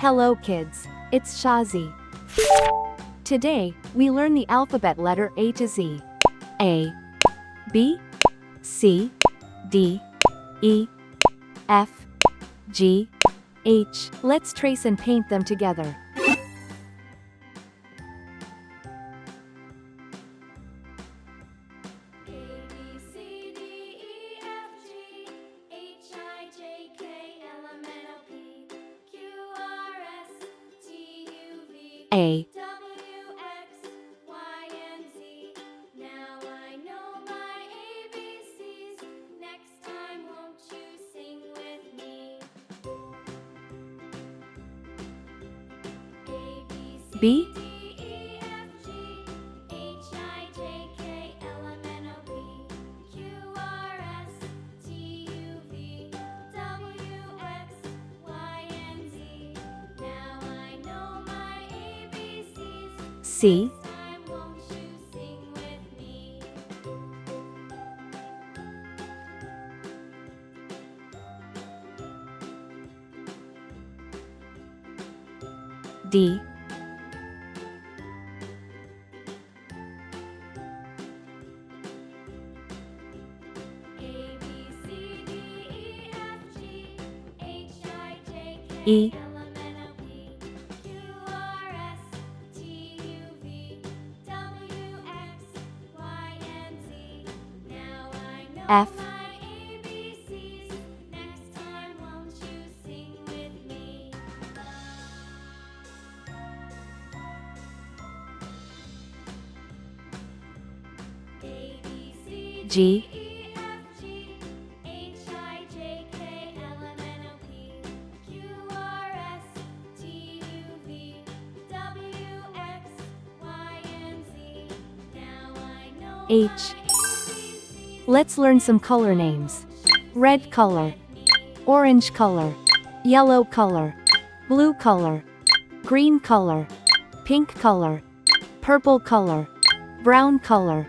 Hello kids, it's Shazi. Today, we learn the alphabet letter A to Z. A, B, C, D, E, F, G, H. Let's trace and paint them together. A, W, X, Y, and Z. Now I know my ABCs. Next time, won't you sing with me? A, B, C, B, D, E, F, G, H, I, J, K, L, M, N, O, P, Q, R, S, T, U, V, W, X, Y, and Z. Now I know my ABCs. C, Next time, won't you sing with me? D, A, B, C, D, E, F, G, H, I, J, K, E, L, M, N, O, P, Q, R, S, T, U, V, W, X, Y, and Z. Now I know F, my ABCs. Next time, won't you sing with me? A, B, C, D, G, E, F, G, H, I, J, K, L, M, N, O, P, Q, R, S, T, U, V, W, X, Y, and Z. Now I know H. my ABCs. Let's learn some color names. Red color, orange color, yellow color, blue color, green color, pink color, purple color, brown color.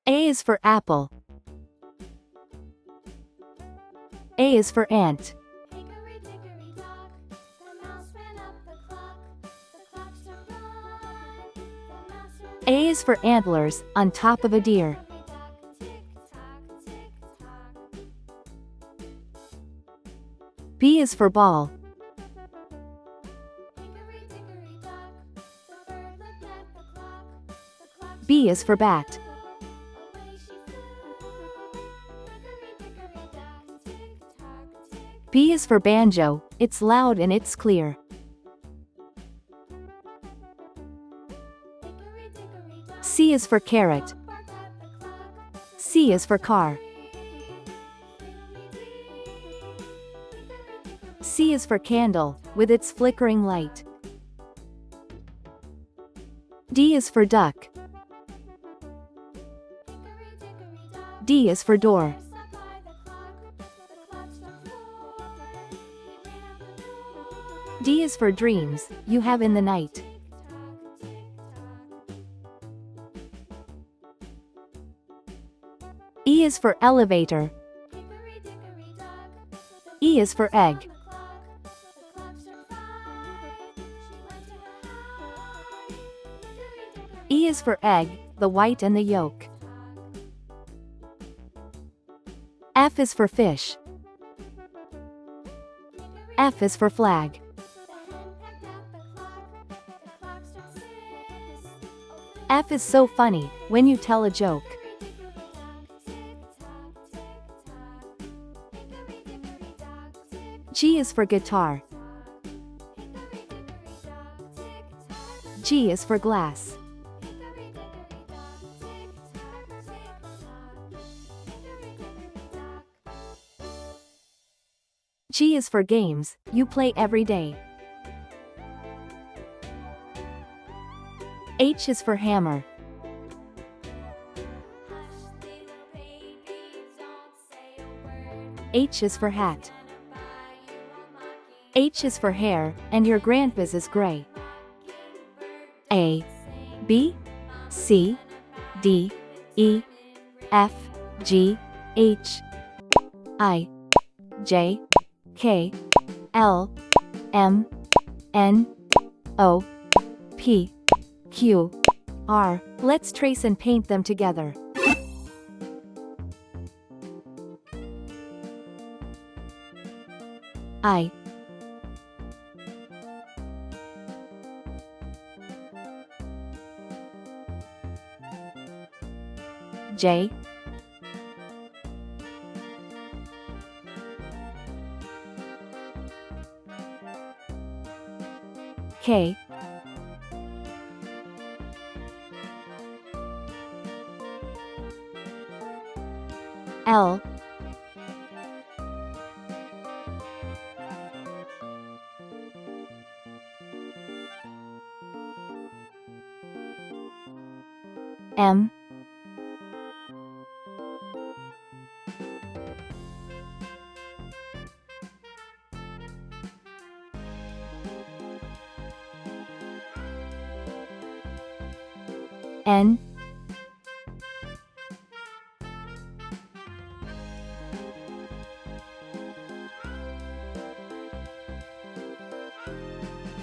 A is for apple. A is for ant. Hickory dickory dock, the mouse ran up the clock struck one, the mouse ran A is for antlers, on top of a deer. dickory dock, tick tock, tick tock. B is for ball. Hickory dickory dock, the bird looked at the clock B is for bat. struck away she flew. Hickory dickory dock, tick tock, tick. B is for banjo, it's loud and it's clear. Hickory dickory dock, C is for carrot. barked at the clock. C is for car. C is for candle, with its flickering light. D is for duck. D is for door. D is for dreams, you have in the night. E is for elevator. E is for egg. E is for egg, the white and the yolk. F is for fish. F is for flag. F is so funny, when you tell a joke. G is for guitar. G is for glass. G is for games, you play every day. H is for hammer. H is for hat. H is for hair, and your grandpa's is gray. A, B, C, D, E, F, G, H. I, J, K, L, M, N, O, P, Q, R. Let's trace and paint them together. I, J, K, L, M, N,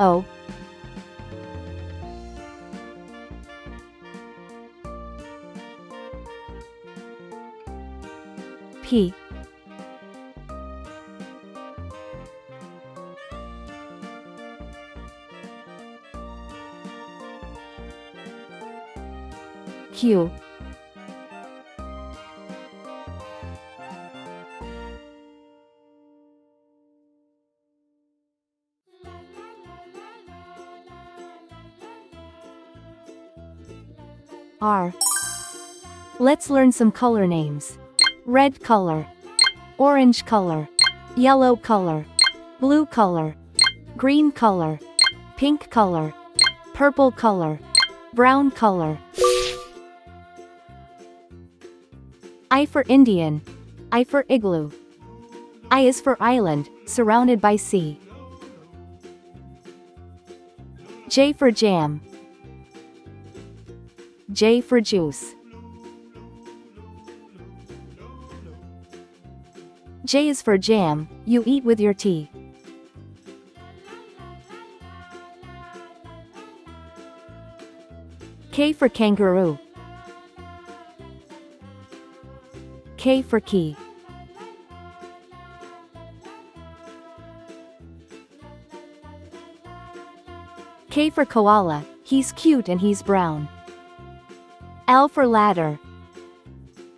O, P, Q, R. Let's learn some color names. Red color, orange color, yellow color, blue color, green color, pink color, purple color, brown color. I for Indian. I for igloo. I is for island, surrounded by sea. J for jam. J for juice. J is for jam, you eat with your tea. K for kangaroo. K for key. K for koala, he's cute and he's brown. L for ladder.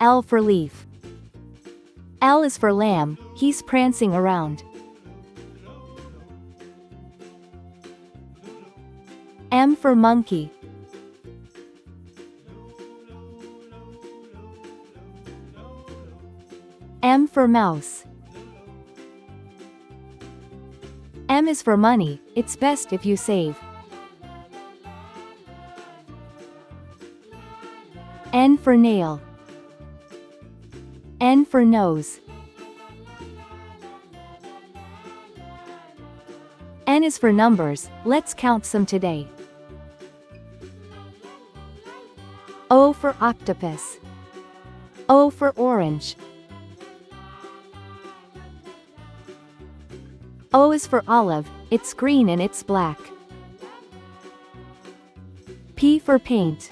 L for leaf. L is for lamb, he's prancing around. M for monkey. M for mouse. M is for money, it's best if you save. N for nail. N for nose. N is for numbers, let's count some today. O for octopus. O for orange. O is for olive, it's green and it's black. P for paint.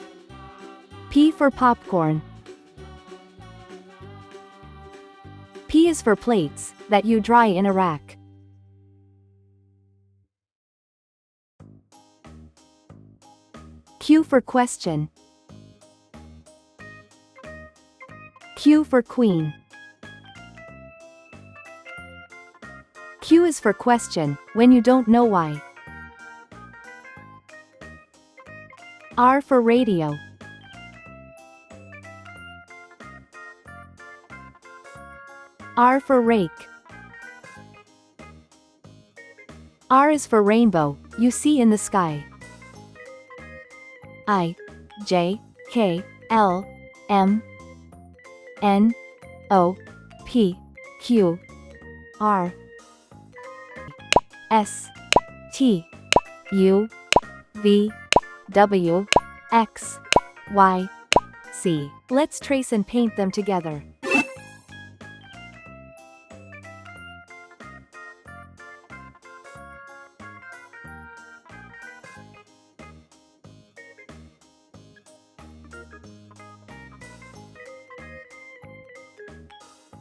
P for popcorn. P is for plates, that you dry in a rack. Q for question. Q for queen. Q is for question, when you don't know why. R for radio. R for rake. R is for rainbow, you see in the sky. I, J, K, L, M, N, O, P, Q, R, S, T, U, V, W, X, Y, Z. Let's trace and paint them together.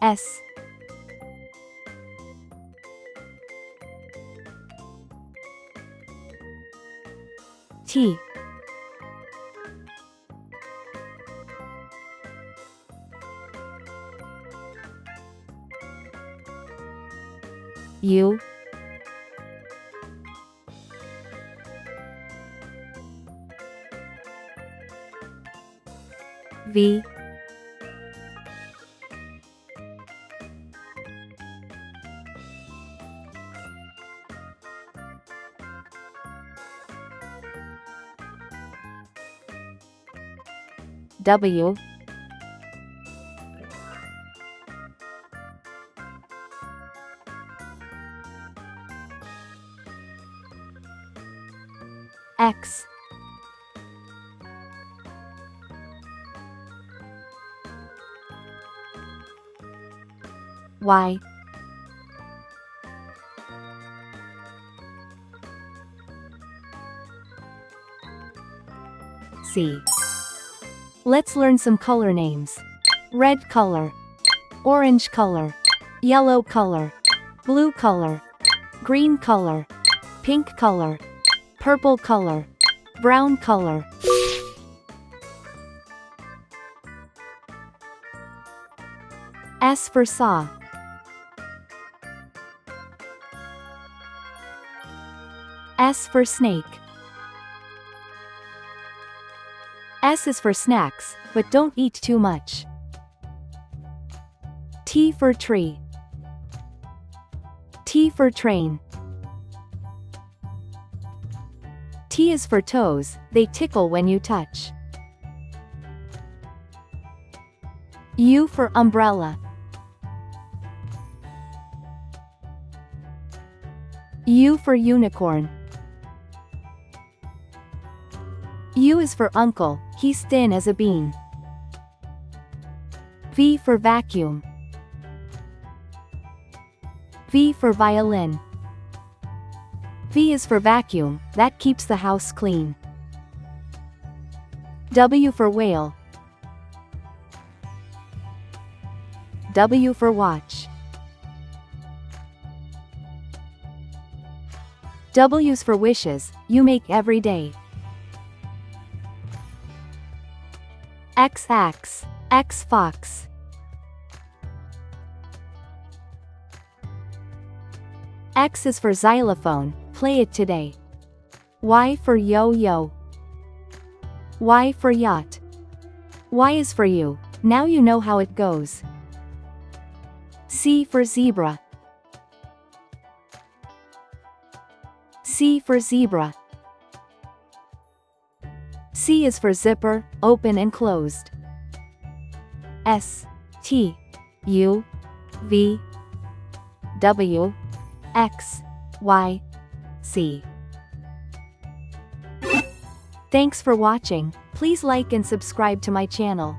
S, T, U, V, W, X, Y, C. Let's learn some color names. Red color, orange color, yellow color, blue color, green color, pink color, purple color, brown color. S for saw. S for snake. S is for snacks, but don't eat too much. T for tree. T for train. T is for toes, they tickle when you touch. U for umbrella. U for unicorn. U is for uncle, he's thin as a bean. V for vacuum. V for violin. V is for vacuum, that keeps the house clean. W for whale. W for watch. W's for wishes, you make every day. X axe, X fox. X is for xylophone, play it today. Y for yo-yo. Y for yacht. Y is for you, now you know how it goes. C for zebra. C for zebra. C is for zipper, open and closed. S, T, U, V, W, X, Y, C. Thanks for watching, please like and subscribe to my channel.